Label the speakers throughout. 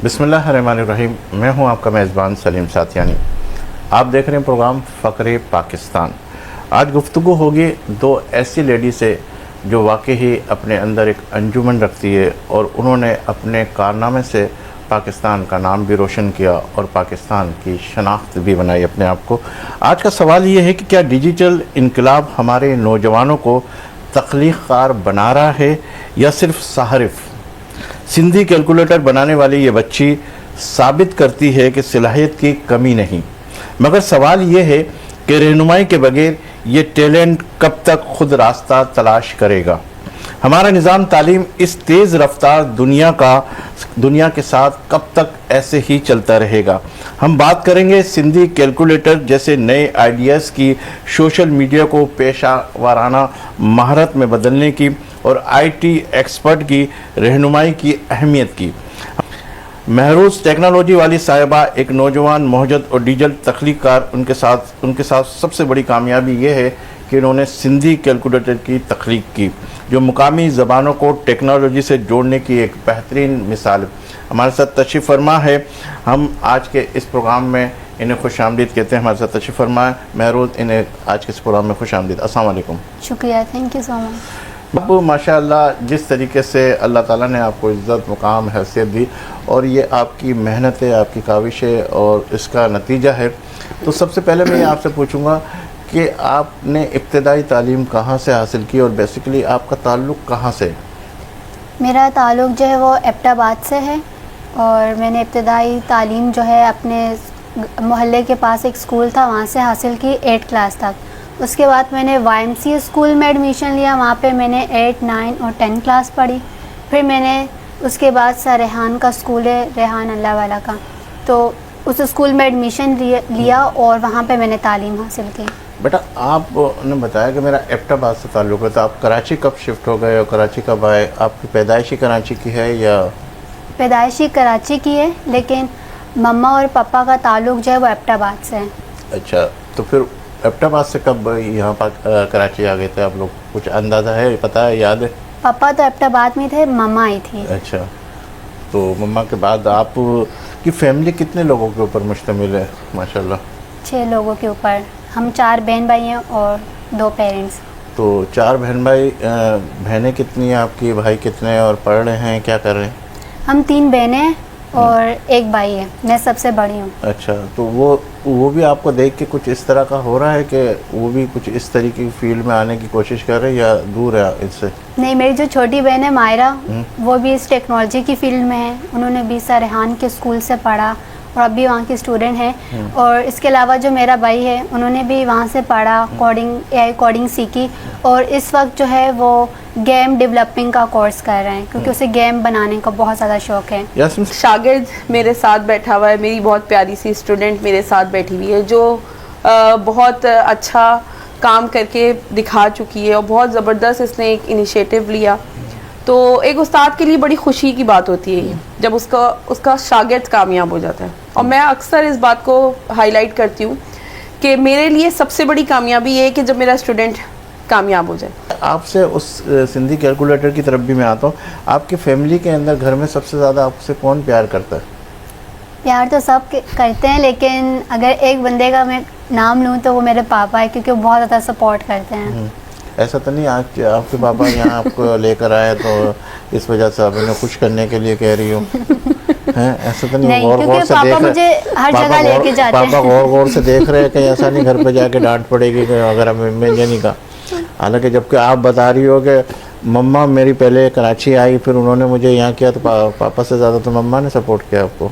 Speaker 1: बिस्मिल्लाहिर्रहमानिर्रहीम। मैं हूं आपका मेज़बान सलीम साथियानी। आप देख रहे हैं प्रोग्राम फ़क्रे पाकिस्तान। आज गुफ्तगू होगी दो ऐसी लेडी से जो वाकई ही अपने अंदर एक अंजुमन रखती है और उन्होंने अपने कारनामे से पाकिस्तान का नाम भी रोशन किया और पाकिस्तान की शनाख्त भी बनाई अपने आप को। आज का सवाल ये है कि क्या डिजिटल इनकलाब हमारे नौजवानों को तख्लीक़ कार बना रहा है या सिर्फ सहारिफ। सिंधी कैलकुलेटर बनाने वाली ये बच्ची साबित करती है कि सलाहियत की कमी नहीं, मगर सवाल ये है कि रहनुमाई के बगैर ये टैलेंट कब तक खुद रास्ता तलाश करेगा। हमारा निज़ाम तालीम इस तेज़ रफ्तार दुनिया के साथ कब तक ऐसे ही चलता रहेगा। हम बात करेंगे सिंधी कैलकुलेटर जैसे नए आइडियाज़ की, सोशल मीडिया को पेशा वाराना महारत में बदलने की और आईटी एक्सपर्ट की रहनुमाई की अहमियत की। महरूज टेक्नोलॉजी वाली साहिबा एक नौजवान मोहजद और डिजिटल तख्लीक कार, उनके साथ सबसे बड़ी कामयाबी ये है कि इन्होंने सिंधी कैलकुलेटर की तख्लीक की, जो मुकामी ज़बानों को टेक्नोलॉजी से जोड़ने की एक बेहतरीन मिसाल है। हमारे साथ तशरीफ़ फरमा है। हम आज के इस प्रोग्राम में इन्हें खुश आमदीद कहते हैं। हमारे साथ तशरीफ़ फरमा है महरूज, इन्हें आज के इस प्रोग्राम में खुश आमदीद। अस्सलाम वालेकुम।
Speaker 2: शुक्रिया, थैंक यू सो मच।
Speaker 1: अब माशाअल्लाह जिस तरीके से अल्लाह ताला ने आपको इज़्ज़त, मुकाम, हैसियत दी और ये आपकी मेहनत है, आपकी काविश है और इसका नतीजा है। तो सबसे पहले मैं आपसे पूछूंगा कि आपने इब्तदाई तालीम कहाँ से हासिल की और बेसिकली आपका ताल्लुक़ कहाँ से?
Speaker 2: मेरा ताल्लुक़ जो है वो एबटाबाद से है और मैंने इब्तदाई तालीम जो है अपने मोहल्ले के पास एक स्कूल था वहाँ से हासिल की 8 क्लास तक। उसके बाद मैंने YMCA स्कूल में एडमिशन लिया, वहाँ पे मैंने 8, 9 और 10 क्लास पढ़ी। फिर मैंने उसके बाद रेहान का स्कूल है, रेहान अल्लाह वाला का, तो उस स्कूल में एडमिशन लिया और वहाँ पे मैंने तालीम हासिल की।
Speaker 1: बेटा, आपने बताया कि मेरा एबटाबाद से ताल्लुक़ है, तो आप कराची कब शिफ्ट हो गए और कराची कब आए? आपकी पैदाइशी कराची की है या?
Speaker 2: पैदाइशी कराची की है, लेकिन मम्मा और पापा का ताल्लुक़ जो है वो एबटाबाद से है।
Speaker 1: अच्छा, तो फिर एबटाबाद से कब यहाँ पर कराची आ गए थे आप लोग? कुछ अंदाज़ा है, पता है, याद है?
Speaker 2: पापा तो एबटाबाद में थे, मम्मा आई थी।
Speaker 1: अच्छा, तो मम्मा के बाद आप की फैमिली कितने लोगों के ऊपर मुश्तमिल है? माशाल्लाह
Speaker 2: 6 लोगों के ऊपर। हम 4 बहन भाई हैं और 2 पेरेंट्स।
Speaker 1: तो 4 बहन भाई, बहनें कितनी हैं आपकी, भाई कितने हैं और पढ़ रहे हैं, क्या कर रहे हैं?
Speaker 2: हम 3 बहनें हैं और 1 भाई है, मैं सबसे बड़ी हूँ।
Speaker 1: अच्छा, तो वो भी आपको देख के कुछ इस तरह का हो रहा है कि वो भी कुछ इस तरीके की फील्ड में आने की कोशिश कर रहे हैं या दूर है इससे?
Speaker 2: नहीं, मेरी जो छोटी बहन है मायरा, वो भी इस टेक्नोलॉजी की फील्ड में है। उन्होंने भी रेहान के स्कूल से पढ़ा और अभी वहाँ की स्टूडेंट है। और इसके अलावा जो मेरा भाई है उन्होंने भी वहाँ से पढ़ा, AI कोडिंग सीखी और इस वक्त जो है वो गेम डेवलपिंग का कोर्स कर रहे हैं, क्योंकि उसे गेम बनाने का बहुत ज़्यादा शौक़ है।
Speaker 3: शागिर्द मेरे साथ बैठा हुआ है, मेरी बहुत प्यारी सी स्टूडेंट मेरे साथ बैठी हुई है जो बहुत अच्छा काम करके दिखा चुकी है और बहुत ज़बरदस्त इसने एक इनिशिएटिव लिया। तो एक उस्ताद के लिए बड़ी खुशी की बात होती है ये, जब उसका शागिर्द कामयाब हो जाता है। और मैं अक्सर इस बात को हाईलाइट करती हूँ कि मेरे लिए सबसे बड़ी कामयाबी ये है कि जब मेरा स्टूडेंट कामयाब हो जाए। आपसे
Speaker 1: उस सिंधी कैलकुलेटर की तरफ भी मैं आता हूँ। आपकी फैमिली के अंदर, घर में सबसे ज़्यादा आपसे कौन प्यार करता है?
Speaker 2: प्यार तो सब करते हैं, लेकिन अगर एक बंदे का मैं नाम लूँ तो वो मेरे पापा है, क्योंकि वो बहुत ज़्यादा सपोर्ट करते हैं।
Speaker 1: ऐसा तो नहीं आपके पापा यहाँ आपको लेकर आए तो इस वजह से आप इन्हें खुश करने के लिए कह रही हूँ? ऐसा तो नहीं, गौर से देख
Speaker 2: मुझे हर जगह लेके जाते हैं।
Speaker 1: पापा गौर से देख रहे हैं कि ऐसा नहीं घर पे जाके डांट पड़ेगी अगर मैंने नहीं कहा। हालांकि जबकि आप बता रही हो कि मम्मा मेरी पहले कराची आई, फिर उन्होंने मुझे यहाँ किया, तो पापा से ज़्यादा तो मम्मा ने सपोर्ट किया आपको।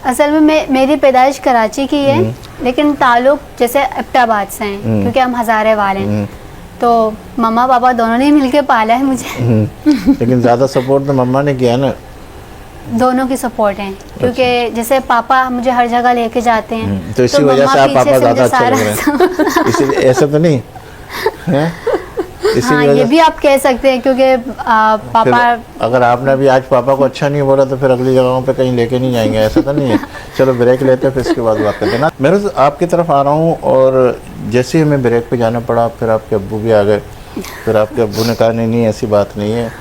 Speaker 2: असल में मेरी पैदाइश कराची की है, लेकिन ताल्लुक़ जैसे एबटाबाद से हैं, क्योंकि हम हज़ारे वाले हैं, तो मम्मा पापा दोनों ने मिलके पाला है मुझे।
Speaker 1: लेकिन ज़्यादा सपोर्ट तो मम्मा ने किया ना?
Speaker 2: दोनों की सपोर्ट है, क्योंकि जैसे पापा मुझे हर जगह लेके जाते हैं,
Speaker 1: तो इसी वजह से आप पापा ज़्यादा अच्छे लग रहे हैं। इसीलिए ऐसा तो नहीं है?
Speaker 2: हाँ, ये भी आप कह सकते हैं, क्योंकि पापा,
Speaker 1: अगर आपने अभी आज पापा को अच्छा नहीं बोला तो फिर अगली जगहों पे कहीं लेके नहीं जाएंगे, ऐसा तो नहीं है? चलो ब्रेक लेते हैं, फिर इसके बाद बात करते हैं ना। मैं आपकी तरफ आ रहा हूँ और जैसे ही हमें ब्रेक पे जाना पड़ा, फिर आपके अब्बू भी आ गए। फिर आपके अब्बू ने कहा नहीं ऐसी बात नहीं है,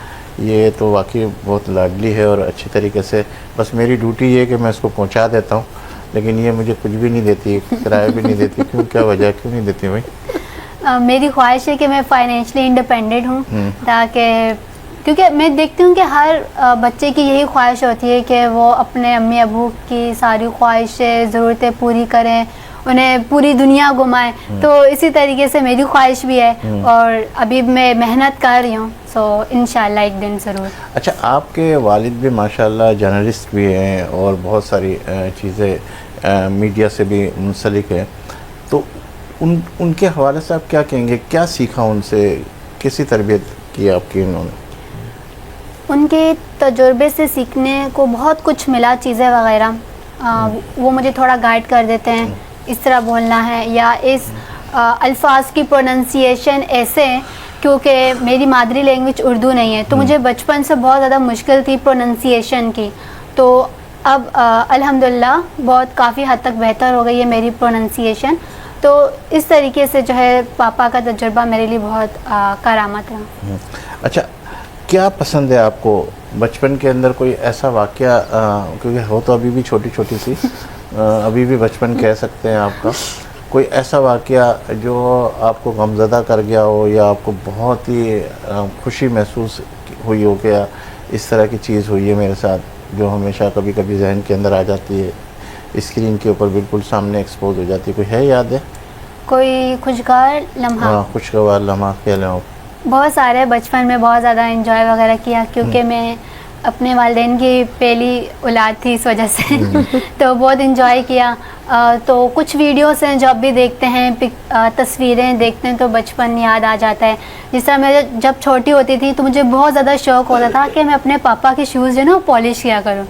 Speaker 1: ये तो वाकई बहुत लाडली है और अच्छी तरीके से, बस मेरी ड्यूटी ये है कि मैं इसको पहुंचा देता हूँ, लेकिन ये मुझे कुछ भी नहीं देती, किराया भी नहीं देती। क्यों, क्या वजह, क्यों नहीं देती भाई?
Speaker 2: मेरी ख्वाहिश है कि मैं फाइनेंशियली इंडिपेंडेंट हूँ, ताकि क्योंकि मैं देखती हूँ कि हर बच्चे की यही ख्वाहिश होती है कि वो अपने अम्मी अबू की सारी ख्वाहिशें, ज़रूरतें पूरी करें, उन्हें पूरी दुनिया घुमाएं। तो इसी तरीके से मेरी ख्वाहिश भी है और अभी मैं मेहनत कर रही हूँ, सो इंशाल्लाह एक दिन ज़रूर।
Speaker 1: अच्छा, आपके वालिद भी माशाल्लाह जर्नलिस्ट भी हैं और बहुत सारी चीज़ें मीडिया से भी मुंसलिक हैं, तो उनके हवाले से आप क्या कहेंगे? क्या सीखा उनसे, कैसी तरबियत की आपकी उन्होंने?
Speaker 2: उनके तजुर्बे से सीखने को बहुत कुछ मिला, चीज़ें वगैरह। वो मुझे थोड़ा गाइड कर देते हैं, इस तरह बोलना है या इस अल्फाज की प्रोनंसिएशन ऐसे है, क्योंकि मेरी मादरी लैंग्वेज उर्दू नहीं है, तो मुझे बचपन से बहुत ज़्यादा मुश्किल थी प्रोनंसिएशन की। तो अब अल्हम्दुलिल्लाह बहुत काफ़ी हद तक बेहतर हो गई है मेरी प्रोनंसिएशन। तो इस तरीके से जो है पापा का तजुर्बा मेरे लिए बहुत करामत रहा।
Speaker 1: अच्छा, क्या पसंद है आपको बचपन के अंदर? कोई ऐसा वाक़या, क्योंकि हो तो अभी भी छोटी छोटी सी, अभी भी बचपन कह सकते हैं आपका, कोई ऐसा वाक़या जो आपको गमज़दा कर गया हो या आपको बहुत ही खुशी महसूस हुई हो, क्या इस तरह की चीज़ हुई है मेरे साथ, जो हमेशा कभी कभी जहन के अंदर आ जाती है, स्क्रीन के ऊपर बिल्कुल सामने एक्सपोज हो जाती है? कोई है, याद है
Speaker 2: कोई खुशगवार लम्हा?
Speaker 1: हाँ, खुशगवार लम्हा कह लें आप।
Speaker 2: बहुत सारे, बचपन में बहुत ज़्यादा एंजॉय वगैरह किया, क्योंकि मैं अपने वालिदैन की पहली औलाद थी, इस वजह से तो बहुत एंजॉय किया। तो कुछ वीडियोस हैं जो अब भी देखते हैं, तस्वीरें देखते हैं तो बचपन याद आ जाता है। जिस तरह मैं जब छोटी होती थी तो मुझे बहुत ज़्यादा शौक़ होता था कि मैं अपने पापा के शूज़ जो है ना पॉलिश किया करूँ।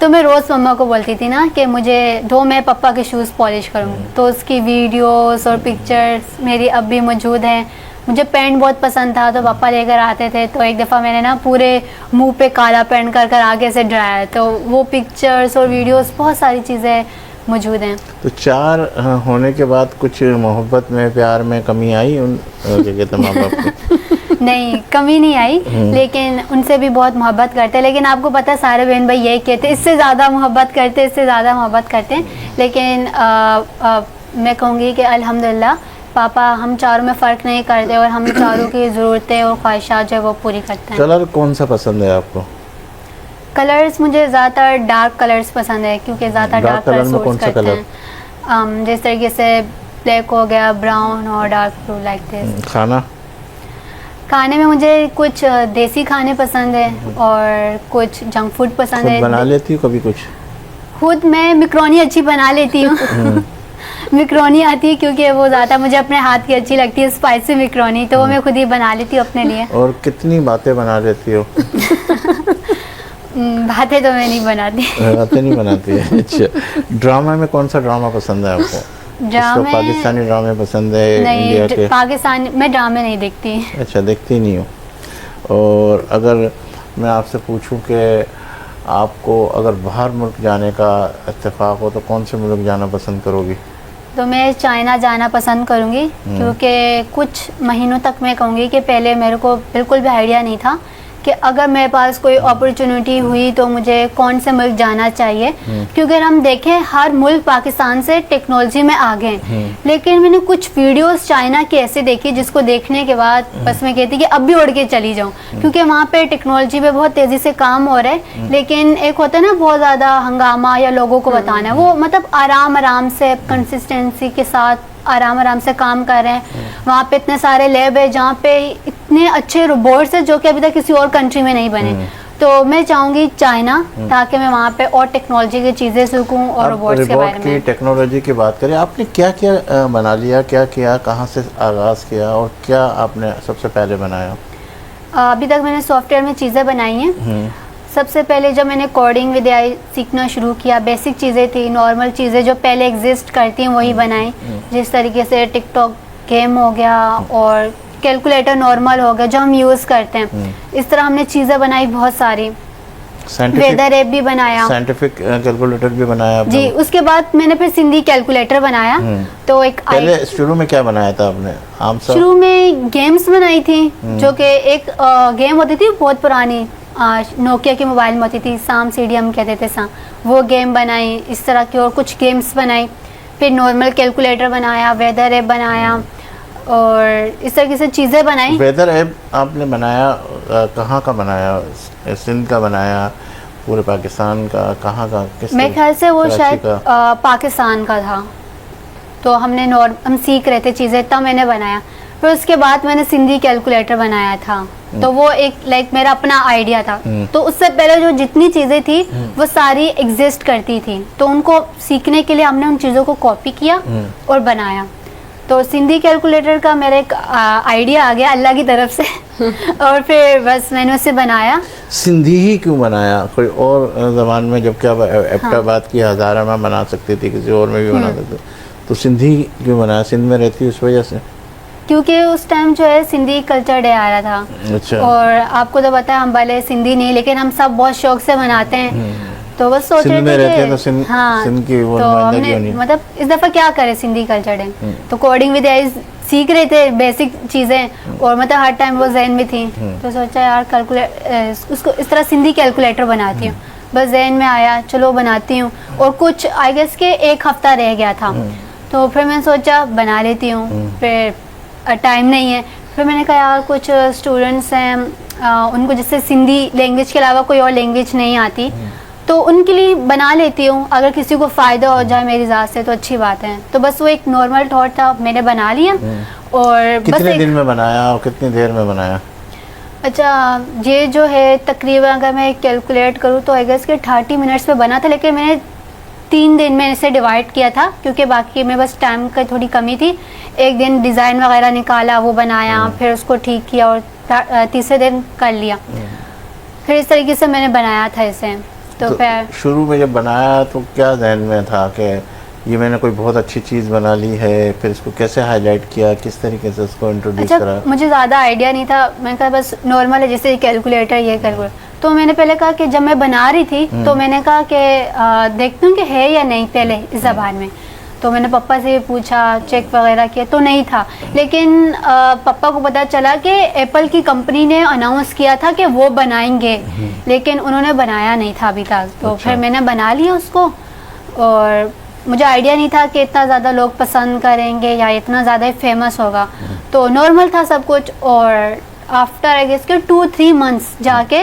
Speaker 2: तो मैं रोज़ मम्मा को बोलती थी ना कि मुझे दो, मैं पापा के शूज़ पॉलिश करूँ। तो उसकी वीडियोस और पिक्चर्स मेरी अब भी मौजूद हैं। मुझे पेंट बहुत पसंद था, तो पापा लेकर आते थे, तो एक दफ़ा मैंने ना पूरे मुंह पे काला पेंट कर आगे से डराया। तो वो पिक्चर्स और वीडियोस, बहुत सारी चीज़ें मौजूद हैं।
Speaker 1: तो 4 होने के बाद कुछ मोहब्बत में, प्यार में कमी आई उन क्या कहते हैं माँ बाप को?
Speaker 2: नहीं, कमी नहीं आई, लेकिन उनसे भी बहुत मोहब्बत करते हैं। लेकिन आपको पता है सारे बहन भाई यही कहते हैं, इससे ज़्यादा मोहब्बत करते हैं, इससे ज़्यादा मोहब्बत करते हैं। लेकिन मैं कहूँगी कि अल्हम्दुलिल्लाह पापा हम चारों में फ़र्क नहीं करते और हम चारों की ज़रूरतें और ख्वाहिशात जो है वो पूरी करते हैं।
Speaker 1: कलर कौन सा पसंद है आपको?
Speaker 2: कलर्स मुझे ज़्यादातर डार्क कलर्स पसंद है, क्योंकि ज़्यादातर डार्क कलर सूट करते हैं। जिस तरीके से ब्लैक हो गया, ब्राउन और डार्क ब्लू, लाइक दिस। खाने में मुझे कुछ देसी खाने पसंद है और कुछ जंक फूड पसंद है।
Speaker 1: बना लेती हूँ कभी कुछ?
Speaker 2: खुद मैं मैक्रोनी अच्छी बना लेती हूँ। मैक्रोनी आती है, क्योंकि वो ज़्यादा मुझे अपने हाथ की अच्छी लगती है, स्पाइसी मैक्रोनी, तो वो मैं खुद ही बना लेती हूँ अपने लिए।
Speaker 1: और कितनी बातें बना लेती हो?
Speaker 2: बातें तो मैं नहीं बनाती।
Speaker 1: बातें नहीं बनाती है। अच्छा, ड्रामा में कौन सा ड्रामा पसंद है आपको?
Speaker 2: ड्रामे,
Speaker 1: पाकिस्तानी ड्रामे पसंद है?
Speaker 2: नहीं, इंडिया के? पाकिस्तानी मैं ड्रामे नहीं देखती।
Speaker 1: अच्छा, देखती नहीं हूँ। और अगर मैं आपसे पूछूं कि आपको अगर बाहर मुल्क जाने का इत्तेफाक हो तो कौन से मुल्क जाना पसंद करोगी?
Speaker 2: तो मैं चाइना जाना पसंद करूँगी, क्योंकि कुछ महीनों तक मैं कहूँगी कि पहले मेरे को बिल्कुल भी आइडिया नहीं था कि अगर मेरे पास कोई अपॉर्चुनिटी हुई तो मुझे कौन से मुल्क जाना चाहिए। क्योंकि अगर हम देखें हर मुल्क पाकिस्तान से टेक्नोलॉजी में आगे हैं, लेकिन मैंने कुछ वीडियोस चाइना की ऐसे देखी जिसको देखने के बाद बस मैं कहती कि अब भी उड़ के चली जाऊं, क्योंकि वहाँ पे टेक्नोलॉजी पे बहुत तेज़ी से काम हो रहा है। लेकिन एक होता है ना बहुत ज़्यादा हंगामा या लोगों को बताना, वो मतलब आराम आराम से कंसिस्टेंसी के साथ आराम से काम कर रहे हैं। वहाँ पे इतने सारे लैब है जहाँ पे इतने अच्छे रोबोट्स हैं जो कि अभी तक किसी और कंट्री में नहीं बने। तो मैं चाहूँगी चाइना, ताकि मैं वहाँ पे और टेक्नोलॉजी की चीज़ें सीखूँ और रोबोट्स के बारे में।
Speaker 1: टेक्नोलॉजी की बात करें, आपने क्या क्या बना लिया, क्या किया, कहाँ से आगाज़ किया और क्या आपने सबसे पहले बनाया?
Speaker 2: अभी तक मैंने सॉफ्टवेयर में चीज़ें बनाई हैं। सबसे पहले जब मैंने कोडिंग विद एआई सीखना शुरू किया, बेसिक चीज़ें थी, नॉर्मल चीज़ें जो पहले एग्जिस्ट करती हैं वही बनाई। जिस तरीके से टिकटॉक गेम हो गया और कैलकुलेटर नॉर्मल हो गया जो हम यूज़ करते हैं, इस तरह हमने चीज़ें बनाई बहुत सारी। वेदर ऐप भी बनाया
Speaker 1: साइंटिफिक कैलकुलेटर भी बनाया आपने?
Speaker 2: जी। उसके बाद मैंने फिर सिंधी कैलकुलेटर बनाया। तो एक
Speaker 1: पहले शुरू में क्या बनाया था आपने? आम सा
Speaker 2: शुरू में गेम्स बनाई थी, जो कि एक गेम होती थी बहुत पुरानी, नोकिया की मोबाइल में होती थी, साम सीढ़ी हम कहते थे साम, वो गेम बनाई, इस तरह की और कुछ गेम्स बनाई। फिर नॉर्मल कैलकुलेटर बनाया, वेदर ऐप बनाया और इस तरह की से चीज़ें बनाई।
Speaker 1: वेदर ऐप आपने बनाया, कहाँ का बनाया? सिंध का बनाया, पूरे पाकिस्तान का, कहाँ का? किस
Speaker 2: मेरे ख्याल से वो
Speaker 1: कराची
Speaker 2: शायद
Speaker 1: का?
Speaker 2: पाकिस्तान का था। तो हम सीख रहे थे चीज़ें, तब मैंने बनाया। फिर उसके बाद मैंने सिंधी कैलकुलेटर बनाया था। तो वो एक मेरा अपना आइडिया था। तो उससे पहले जो जितनी चीज़ें थी वो सारी एग्जिस्ट करती थी, तो उनको सीखने के लिए हमने उन चीज़ों को कॉपी किया और बनाया। तो सिंधी कैलकुलेटर का मेरा एक आइडिया आ गया अल्लाह की तरफ से और फिर बस मैंने उसे बनाया।
Speaker 1: सिंधी ही क्यों बनाया? कोई और ज़बान में जबकि आप एबटाबाद की हज़ारा में बना सकती थी, किसी और में भी बना सकते, तो सिंधी क्यों बनाया? सिंध में रहती उस वजह से?
Speaker 2: क्योंकि उस टाइम जो है सिंधी कल्चर डे आ रहा था।
Speaker 1: अच्छा।
Speaker 2: और आपको तो पता है हम भले सिंधी नहीं, लेकिन हम सब बहुत शौक से मनाते हैं। तो बस सोच
Speaker 1: सिंध में
Speaker 2: रहे
Speaker 1: रहते
Speaker 2: थे
Speaker 1: हैं तो
Speaker 2: कि
Speaker 1: सिंध की वो
Speaker 2: तो
Speaker 1: नुमाइंदगी
Speaker 2: हमने
Speaker 1: होनी है।
Speaker 2: मतलब इस दफ़ा क्या करें सिंधी कल्चर डे, तो कोडिंग विद एआई सीख रहे थे, बेसिक चीज़ें, और मतलब हर टाइम वो जहन में थी। तो सोचा यार उसको इस तरह सिंधी कैलकुलेटर बनाती हूँ। बस जहन में आया, चलो बनाती हूँ। और कुछ आई गेस के एक हफ्ता रह गया था, तो फिर मैंने सोचा बना लेती हूँ। फिर टाइम नहीं है, फिर मैंने कहा यार कुछ स्टूडेंट्स हैं, उनको जैसे सिंधी लैंग्वेज के अलावा कोई और लैंग्वेज नहीं आती, तो उनके लिए बना लेती हूँ, अगर किसी को फ़ायदा हो जाए मेरी ज़ात से तो अच्छी बात है। तो बस वो एक नॉर्मल थॉट था, मैंने बना लिया। और बस
Speaker 1: कितने दिन में बनाया और कितनी देर में बनाया?
Speaker 2: अच्छा, ये जो है तकरीबन अगर मैं कैलकुलेट करूँ तो आई गेस के 30 मिनट्स में बना था, लेकिन मैंने 3 दिन में इसे डिवाइड किया था, क्योंकि बाकी में बस टाइम की थोड़ी कमी थी। एक दिन डिज़ाइन वगैरह निकाला, वो बनाया, फिर उसको ठीक किया और तीसरे दिन कर लिया। फिर इस तरीके से मैंने बनाया था इसे। तो फिर
Speaker 1: शुरू में जब बनाया तो क्या जहन में था कि ये मैंने कोई बहुत अच्छी चीज़ बना ली है, फिर इसको कैसे हाईलाइट किया, किस तरीके से उसको इंट्रोड्यूस करा?
Speaker 2: अच्छा, मुझे ज़्यादा आइडिया नहीं था, मैंने कहा बस नॉर्मल है जैसे कैलकुलेटर ये कैलकुलेटर। तो मैंने पहले कहा कि जब मैं बना रही थी तो मैंने कहा कि देखती हूँ कि है या नहीं पहले इस ज़बान में। तो मैंने पापा से पूछा, चेक वगैरह किया तो नहीं था। लेकिन पापा को पता चला कि एप्पल की कंपनी ने अनाउंस किया था कि वो बनाएंगे, लेकिन उन्होंने बनाया नहीं था अभी तक। तो फिर मैंने बना लिया उसको, और मुझे आइडिया नहीं था कि इतना ज़्यादा लोग पसंद करेंगे या इतना ज़्यादा फेमस होगा। तो नॉर्मल था सब कुछ, और आफ्टर आई गेस के 2-3 मंथ्स जाके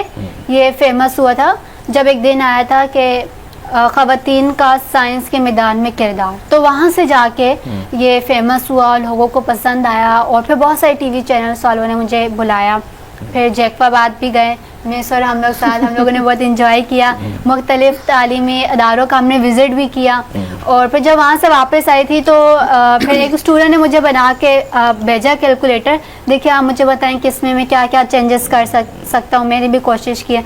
Speaker 2: ये फेमस हुआ था, जब एक दिन आया था कि ख़वातीन का साइंस के मैदान में किरदार, तो वहाँ से जाके ये फेमस हुआ, लोगों को पसंद आया। और फिर बहुत सारे टीवी चैनल्स वालों ने मुझे बुलाया, फिर जैकबाबाद भी गए, मिस और हम लोगों ने बहुत इंजॉय किया। मुख्तलिफ तालीमी अदारों का हमने विज़िट भी किया। और फिर जब वहाँ से वापस आई थी तो फिर एक स्टूडेंट ने मुझे बना के भेजा कैलकुलेटर, देखिए आप मुझे बताएं कि इसमें मैं क्या क्या चेंजेस कर सकता हूँ। मैंने भी कोशिश की।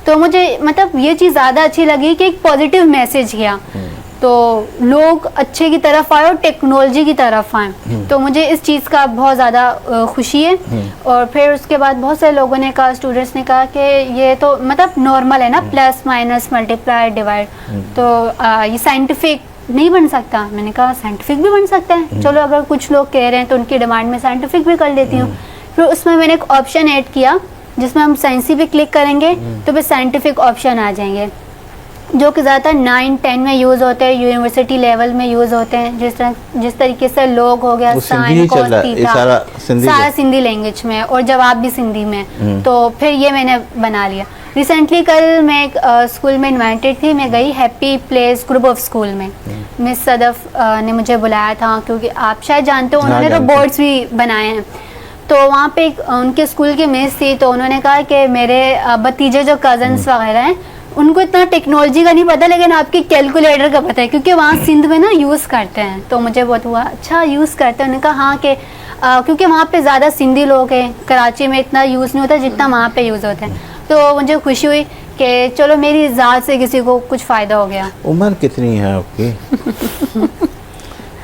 Speaker 2: तो मुझे मतलब ये चीज़ ज़्यादा अच्छी लगी कि एक पॉजिटिव मैसेज किया, तो लोग अच्छे की तरफ आए और टेक्नोलॉजी की तरफ आए। तो मुझे इस चीज़ का बहुत ज़्यादा खुशी है। और फिर उसके बाद बहुत सारे लोगों ने कहा, स्टूडेंट्स ने कहा कि ये तो मतलब नॉर्मल है ना, प्लस माइनस मल्टीप्लाई डिवाइड, तो ये साइंटिफिक नहीं बन सकता। मैंने कहा साइंटिफिक भी बन सकता है, चलो अगर कुछ लोग कह रहे हैं तो उनकी डिमांड में साइंटिफिक भी कर लेती हूँ। फिर उसमें मैंने एक ऑप्शन ऐड किया जिसमें हम साइंसी पे क्लिक करेंगे तो फिर साइंटिफिक ऑप्शन आ जाएंगे, जो कि ज़्यादातर 9-10 में यूज़ होते हैं, यूनिवर्सिटी लेवल में यूज़ होते हैं। जिस तरीके से लोग हो गया, साइन कॉस थीटा, सारा सिंधी लैंग्वेज में, और जवाब भी सिंधी में। तो फिर ये मैंने बना लिया। रिसेंटली कल मैं एक स्कूल में इन्वाइटेड थी, मैं गई happy place group of school में। मिस सदफ ने मुझे बुलाया था, क्योंकि आप शायद जानते हो उन्होंने तो बोर्ड्स भी बनाए हैं। तो वहाँ पे उनके स्कूल की मिस थी, तो उन्होंने कहा कि मेरे भतीजे जो कज़न्स वगैरह हैं उनको इतना टेक्नोलॉजी का नहीं पता, लेकिन आपकी कैलकुलेटर का पता है, क्योंकि वहाँ सिंध में ना यूज़ करते हैं। तो मुझे बहुत हुआ अच्छा यूज़ करते हैं। उन्होंने कहा हाँ कि क्योंकि वहाँ पे ज़्यादा सिंधी लोग हैं, कराची में इतना यूज़ नहीं होता जितना वहाँ पे यूज़ होते हैं। तो मुझे खुशी हुई कि चलो मेरी ज़ात से किसी को कुछ फ़ायदा हो गया।
Speaker 1: उम्र कितनी है आपकी?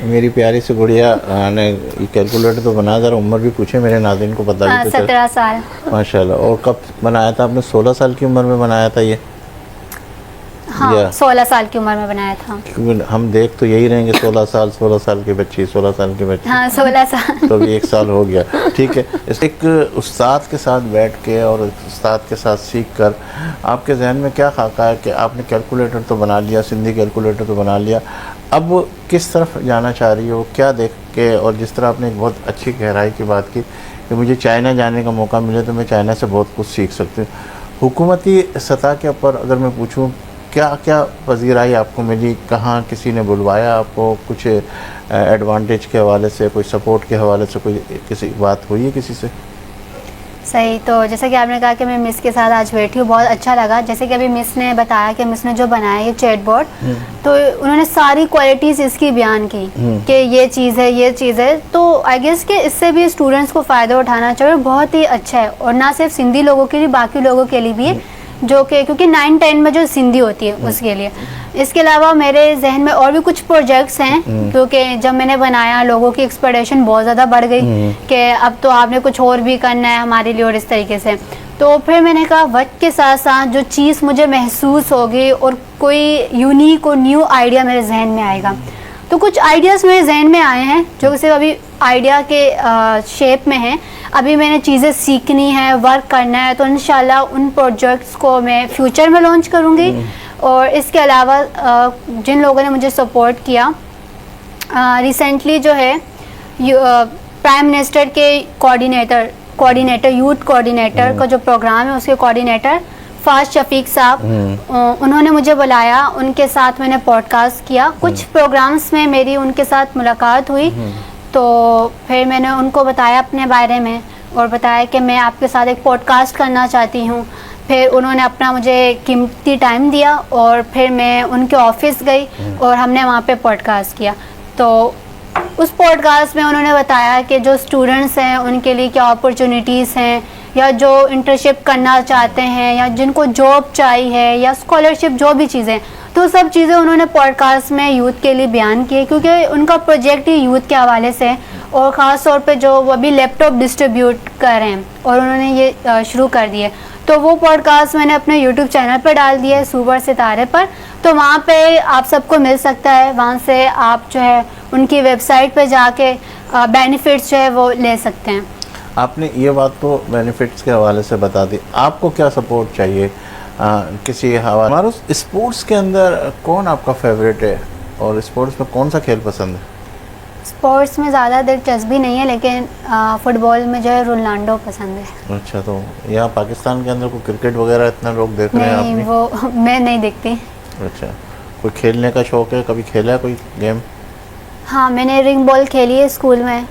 Speaker 1: मेरी प्यारी सी गुड़िया ने कैलकुलेटर तो बना, जरा उम्र भी पूछे मेरे नाज़रीन को पता भी तो
Speaker 2: 17 साल
Speaker 1: माशाल्लाह। और कब बनाया था आपने? 16 साल की उम्र में बनाया था ये?
Speaker 2: हाँ
Speaker 1: या
Speaker 2: 16 साल की उम्र में बनाया था।
Speaker 1: क्योंकि हम देख तो यही रहेंगे 16 साल की बच्ची, 16 साल की बच्ची।
Speaker 2: हाँ 16 साल।
Speaker 1: तो अभी 1 साल हो गया, ठीक है। एक उस्ताद के साथ बैठ के और उस्ताद के साथ सीख कर आपके जहन में क्या खाका है कि आपने कैलकुलेटर तो बना लिया, सिंधी कैलकुलेटर तो बना लिया, अब किस तरफ जाना चाह रही हो, क्या देख के? और जिस तरह आपने एक बहुत अच्छी गहराई की बात की कि मुझे चाइना जाने का मौका मिले तो मैं चाइना से बहुत कुछ सीख सकती हूँ। हुकूमती सतह के ऊपर अगर मैं पूछूँ, क्या क्या पजीराई आपको मिली? कहाँ किसी ने बुलवाया आपको? कुछ एडवांटेज के हवाले से, कोई सपोर्ट के हवाले से, कोई किसी बात हुई है किसी से?
Speaker 2: सही। तो जैसा कि आपने कहा कि मैं मिस के साथ आज बैठी हूँ, बहुत अच्छा लगा। जैसे कि अभी मिस ने बताया कि मिस ने जो बनाया ये चैट बोर्ड, तो उन्होंने सारी क्वालिटीज़ इसकी बयान की कि ये चीज़ है, ये चीज़ है। तो आई गेस कि इससे भी स्टूडेंट्स को फ़ायदा उठाना चाहिए, बहुत ही अच्छा है। और ना सिर्फ सिंधी लोगों के लिए, बाकी लोगों के लिए भी है, जो कि क्योंकि 9-10 में जो सिंधी होती है उसके लिए। इसके अलावा मेरे जहन में और भी कुछ प्रोजेक्ट्स हैं, क्योंकि जब मैंने बनाया लोगों की एक्सपेक्टेशन बहुत ज़्यादा बढ़ गई कि अब तो आपने कुछ और भी करना है हमारे लिए, और इस तरीके से। तो फिर मैंने कहा वक्त के साथ साथ जो चीज़ मुझे महसूस होगी और कोई यूनिक और न्यू आइडिया मेरे जहन में आएगा, तो कुछ आइडियाज़ मेरे जहन में आए हैं जो सिर्फ अभी आइडिया के शेप में हैं। अभी मैंने चीज़ें सीखनी है, वर्क करना है, तो इंशाल्लाह उन प्रोजेक्ट्स को मैं फ्यूचर में लॉन्च करूँगी। और इसके अलावा जिन लोगों ने मुझे सपोर्ट किया, रिसेंटली जो है प्राइम मिनिस्टर के कोऑर्डिनेटर यूथ कोऑर्डिनेटर का जो प्रोग्राम है उसके कोऑर्डिनेटर फाज शफीक साहब, उन्होंने मुझे बुलाया, उनके साथ मैंने पॉडकास्ट किया। कुछ प्रोग्राम्स में मेरी उनके साथ मुलाकात हुई, तो फिर मैंने उनको बताया अपने बारे में और बताया कि मैं आपके साथ एक पॉडकास्ट करना चाहती हूँ। फिर उन्होंने अपना मुझे कीमती टाइम दिया और फिर मैं उनके ऑफिस गई और हमने वहाँ पे पॉडकास्ट किया। तो उस पॉडकास्ट में उन्होंने बताया कि जो स्टूडेंट्स हैं उनके लिए क्या अपॉर्चुनिटीज़ हैं, या जो इंटर्नशिप करना चाहते हैं, या जिनको जॉब चाहिए, या स्कॉलरशिप, जो भी चीज़ें, तो सब चीज़ें उन्होंने पॉडकास्ट में यूथ के लिए बयान किए, क्योंकि उनका प्रोजेक्ट ही यूथ के हवाले से, और ख़ास तौर पे जो वो अभी लैपटॉप डिस्ट्रीब्यूट कर रहे हैं और उन्होंने ये शुरू कर दिए। तो वो पॉडकास्ट मैंने अपने यूट्यूब चैनल पर डाल दिया है, सुपर सितारे पर। तो वहाँ पे आप सबको मिल सकता है, वहाँ से आप जो है उनकी वेबसाइट पे जाके बेनिफिट्स जो है वो ले सकते हैं।
Speaker 1: आपने ये बात तो बेनिफिट्स के हवाले से बता दी, आपको क्या सपोर्ट चाहिए किसी हवाले? हमारे स्पोर्ट्स के अंदर कौन आपका फेवरेट है और स्पोर्ट्स में कौन सा खेल पसंद है?
Speaker 2: स्पोर्ट्स में ज़्यादा दिलचस्पी नहीं है, लेकिन फुटबॉल में जो है रोनाल्डो पसंद है।
Speaker 1: अच्छा, तो यहाँ पाकिस्तान के अंदर कोई क्रिकेट वगैरह इतना लोग देख रहे हैं आपने?
Speaker 2: नहीं, वो मैं नहीं देखती।
Speaker 1: अच्छा, कोई खेलने का शौक है? कभी खेला है कोई गेम?
Speaker 2: हाँ, मैंने रिंग बॉल खेली है स्कूल में,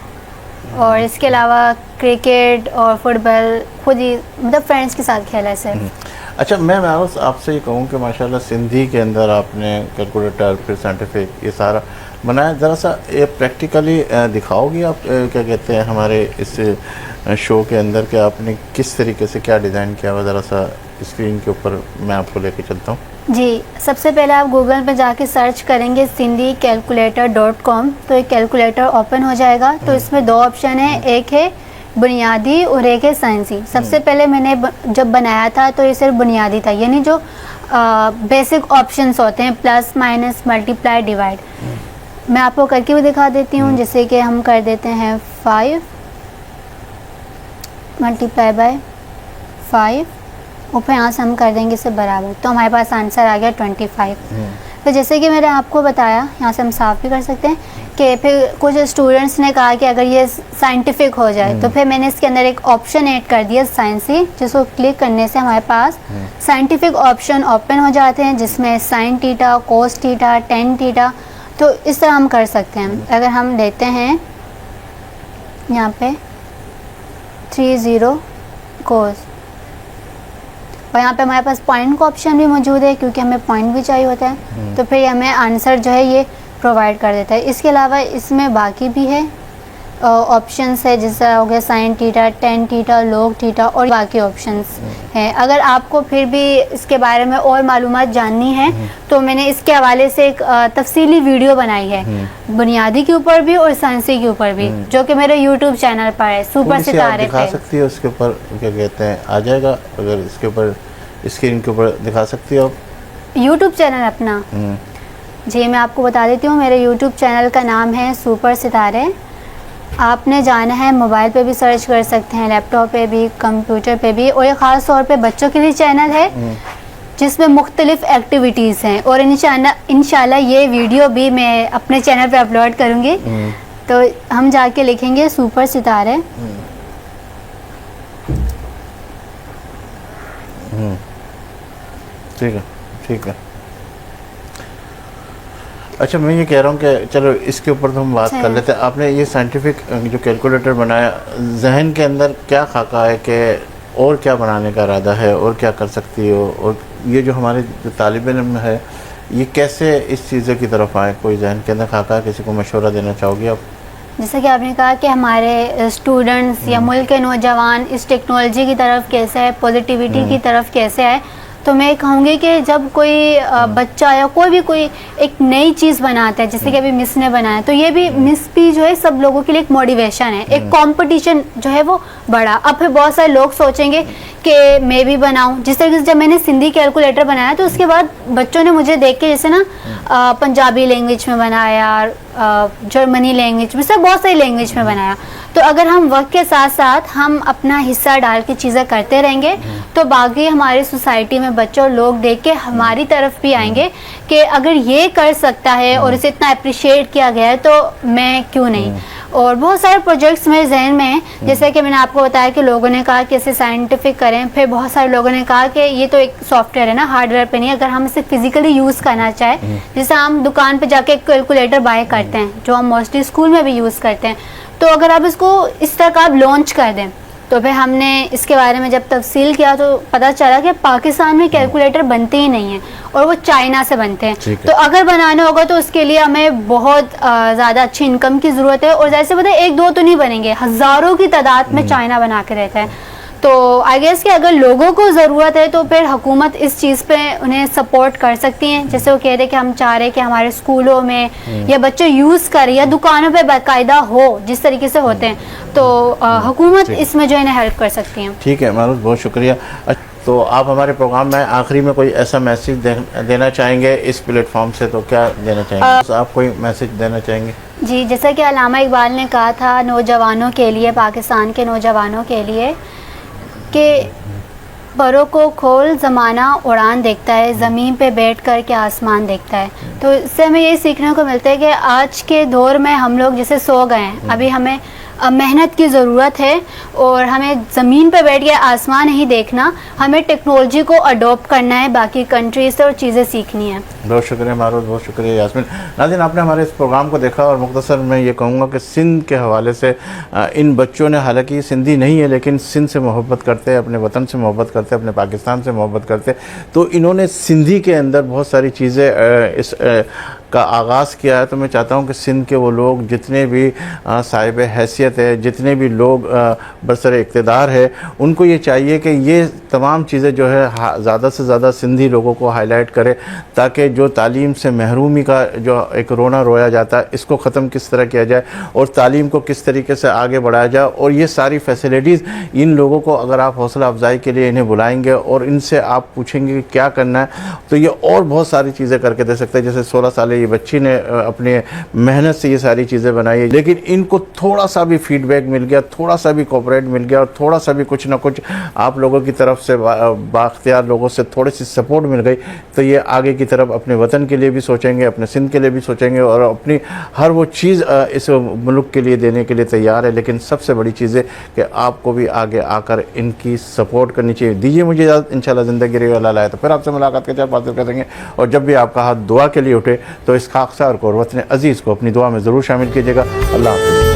Speaker 2: और इसके अलावा क्रिकेट और फुटबॉल खुद ही मतलब फ्रेंड्स के साथ खेला है सिर्फ।
Speaker 1: अच्छा, मैं आपसे ये कहूँ कि माशाल्लाह सिंधी के अंदर आपने कैलकुलेटर, फिर साइंटिफिक, ये सारा बनाया, ज़रा सा ये प्रैक्टिकली दिखाओगी आप? क्या कहते हैं हमारे इस शो के अंदर कि आपने किस तरीके से क्या डिज़ाइन किया हुआ, ज़रा सा स्क्रीन के ऊपर मैं आपको लेके चलता हूँ।
Speaker 2: जी, सबसे पहले आप गूगल पे जाके सर्च करेंगे sindhicalculator.com, तो एक कैलकुलेटर ओपन हो जाएगा। तो इसमें 2 ऑप्शन है, एक है बुनियादी और एक है साइंसी। सबसे पहले मैंने जब बनाया था तो ये सिर्फ बुनियादी था, यानी जो बेसिक ऑप्शंस होते हैं, प्लस, माइनस, मल्टीप्लाई, डिवाइड। मैं आपको करके भी दिखा देती हूँ, जैसे कि हम कर देते हैं 5 मल्टीप्लाई बाय 5, और फिर यहाँ से हम कर देंगे इसे बराबर, तो हमारे पास आंसर आ गया 25। तो जैसे कि मैंने आपको बताया, यहाँ से हम साफ भी कर सकते हैं कि फिर कुछ स्टूडेंट्स ने कहा कि अगर ये साइंटिफिक हो जाए, तो फिर मैंने इसके अंदर एक ऑप्शन ऐड कर दिया साइंसी, जिसको क्लिक करने से हमारे पास साइंटिफिक ऑप्शन ओपन हो जाते हैं, जिसमें sine theta, cos theta, tan theta. तो इस तरह हम कर सकते हैं। अगर हम लेते हैं यहाँ पे 30 कोस, और यहाँ पे हमारे पास पॉइंट का ऑप्शन भी मौजूद है, क्योंकि हमें पॉइंट भी चाहिए होता है, तो फिर हमें आंसर जो है ये प्रोवाइड कर देता है। इसके अलावा इसमें बाकी भी है ऑप्शंस है, जैसा हो गया साइन थीटा, टेन थीटा, लोग थीटा, और बाकी ऑप्शंस हैं। अगर आपको फिर भी इसके बारे में और मालूमात जाननी है, तो मैंने इसके हवाले से एक तफसीली वीडियो बनाई है, बुनियादी के ऊपर भी और साइंसी के ऊपर भी, जो कि मेरे यूट्यूब चैनल पर है, सुपर सितारे
Speaker 1: दिखा सकती है उसके ऊपर, क्या कहते हैं, आ जाएगा? अगर इसके ऊपर स्क्रीन के ऊपर दिखा सकती हो आप?
Speaker 2: यूट्यूब चैनल अपना, जी मैं आपको बता देती हूँ। मेरे यूट्यूब चैनल का नाम है सुपर सितारे। आपने जाना है, मोबाइल पे भी सर्च कर सकते हैं, लैपटॉप पे भी, कंप्यूटर पे भी। और ये ख़ास तौर पे बच्चों के लिए चैनल है जिसमें मुख्तलिफ एक्टिविटीज़ हैं। और इंशाल्लाह ये वीडियो भी मैं अपने चैनल पे अपलोड करूँगी। तो हम जाके लिखेंगे सुपर सितारे।
Speaker 1: ठीक है, ठीक है। अच्छा, मैं ये कह रहा हूँ कि चलो इसके ऊपर तो हम बात कर लेते हैं। आपने ये साइंटिफिक जो कैलकुलेटर बनाया, जहन के अंदर क्या खाका है कि और क्या बनाने का इरादा है और क्या कर सकती हो, और ये जो हमारे जो तालिब इल्म है ये कैसे इस चीज़ों की तरफ आए? कोई जहन के अंदर खाका है, किसी को मशवरा देना चाहोगी आप?
Speaker 2: जैसा कि आपने कहा कि हमारे स्टूडेंट्स या मुल्क के नौजवान इस टेक्नोलॉजी की तरफ कैसे है, पॉजिटिविटी की तरफ कैसे है, तो मैं कहूँगी कि जब कोई बच्चा या कोई एक नई चीज़ बनाता है, जैसे कि अभी मिस ने बनाया, तो ये भी मिस भी जो है सब लोगों के लिए एक मोटिवेशन है, एक कंपटीशन जो है वो बड़ा। अब फिर बहुत सारे लोग सोचेंगे कि मैं भी बनाऊं। जिस तरीके से जब मैंने सिंधी कैलकुलेटर बनाया तो उसके बाद बच्चों ने मुझे देख के जैसे ना पंजाबी लैंग्वेज में बनाया, जर्मनी लैंग्वेज में, सब बहुत सारी लैंग्वेज में बनाया। तो अगर हम वक्त के साथ साथ हम अपना हिस्सा डाल के चीज़ें करते रहेंगे तो बाकी हमारी सोसाइटी में बच्चे और लोग देख के हमारी तरफ भी आएंगे कि अगर ये कर सकता है और इसे इतना अप्रिशिएट किया गया है तो मैं क्यों नहीं। और बहुत सारे प्रोजेक्ट्स मेरे जहन में हैं, जैसे कि मैंने आपको बताया कि लोगों ने कहा कि इसे साइंटिफिक करें। फिर बहुत सारे लोगों ने कहा कि ये तो एक सॉफ्टवेयर है ना, हार्डवेयर पे नहीं, अगर हम इसे फिजिकली यूज़ करना चाहें, जैसे हम दुकान पे जाके एक कैलकुलेटर बाय करते हैं जो हम मोस्टली स्कूल में भी यूज़ करते हैं, तो अगर आप इसको इस तरह का आप लॉन्च कर दें। तो फिर हमने इसके बारे में जब तफसील किया तो पता चला कि पाकिस्तान में कैलकुलेटर बनते ही नहीं हैं और वो चाइना से बनते हैं। तो अगर बनाना होगा तो उसके लिए हमें बहुत ज़्यादा अच्छी इनकम की ज़रूरत है, और जैसे पता है एक दो तो नहीं बनेंगे, हज़ारों की तादाद में चाइना बना के देता है। तो आई गेस कि अगर लोगों को ज़रूरत है तो फिर हुकूमत इस चीज़ पे उन्हें सपोर्ट कर सकती हैं। जैसे वो कह रहे कि हम चाह रहे हैं कि हमारे स्कूलों में या बच्चे यूज़ करें या दुकानों पे बाकायदा हो जिस तरीके से होते हैं, तो हुकूमत इसमें जो है हेल्प कर सकती हैं।
Speaker 1: ठीक है मारूफ, बहुत शुक्रिया। तो आप हमारे प्रोग्राम में आखिरी में कोई ऐसा मैसेज देना चाहेंगे इस प्लेटफॉर्म से, तो क्या देना चाहेंगे? तो आप कोई मैसेज देना चाहेंगे?
Speaker 2: जी, जैसा कि अल्लामा इकबाल ने कहा था नौजवानों के लिए, पाकिस्तान के नौजवानों के लिए, कि परों को खोल ज़माना उड़ान देखता है, ज़मीन पे बैठ कर के आसमान देखता है। तो इससे हमें ये सीखने को मिलता है कि आज के दौर में हम लोग जैसे सो गए हैं, अभी हमें मेहनत की ज़रूरत है और हमें ज़मीन पे बैठ के आसमान नहीं देखना, हमें टेक्नोलॉजी को अडॉप्ट करना है बाकी कंट्रीज से और चीज़ें सीखनी है।
Speaker 1: बहुत शुक्रिया मारूफ, बहुत शुक्रिया यास्मीन। नाज़रीन, आपने हमारे इस प्रोग्राम को देखा और मुख्तसर मैं ये कहूँगा कि सिंध के हवाले से इन बच्चों ने, हालांकि सिंधी नहीं है लेकिन सिंध से मोहब्बत करते हैं, अपने वतन से मोहब्बत करते हैं, अपने पाकिस्तान से मोहब्बत करते हैं, तो इन्होंने सिंधी के अंदर बहुत सारी चीज़ें इस का आगाज़ किया है। तो मैं चाहता हूँ कि सिंध के वो लोग जितने भी साहिब हैसियत है, जितने भी लोग बरसर इक़्तिदार है, उनको ये चाहिए कि ये तमाम चीज़ें जो है ज़्यादा से ज़्यादा सिंधी लोगों को हाईलाइट करे, ताकि जो तालीम से महरूमी का जो एक रोना रोया जाता है इसको ख़त्म किस तरह किया जाए और तालीम को किस तरीके से आगे बढ़ाया जाए। और ये सारी फैसिलिटीज़ इन लोगों को अगर आप हौसला अफजाई के लिए इन्हें बुलाएंगे और इनसे आप पूछेंगे कि क्या करना है, तो ये और बहुत सारी चीज़ें करके दे सकते हैं। जैसे 16 साल ये बच्ची ने अपने मेहनत से ये सारी चीज़ें बनाई, लेकिन इनको थोड़ा सा भी फीडबैक मिल गया, थोड़ा सा भी कोऑपरेट मिल गया और थोड़ा सा भी कुछ ना कुछ आप लोगों की तरफ से बाख्तियार लोगों से थोड़ी सी सपोर्ट मिल गई, तो ये आगे की तरफ अपने वतन के लिए भी सोचेंगे, अपने सिंध के लिए भी सोचेंगे और अपनी हर वो चीज़ इस मुल्क के लिए देने के लिए तैयार है। लेकिन सबसे बड़ी चीज़ है कि आपको भी आगे आकर इनकी सपोर्ट करनी चाहिए। दीजिए मुझे इजाज़त, इंशाल्लाह ज़िंदगी रही अल्लाह लाए तो फिर आपसे मुलाकात के चार बातें करेंगे। और जब भी आपका हाथ दुआ के लिए उठे तो इस खाकसार को और वतन अज़ीज़ को अपनी दुआ में ज़रूर शामिल कीजिएगा। अल्लाह हाफ़िज़।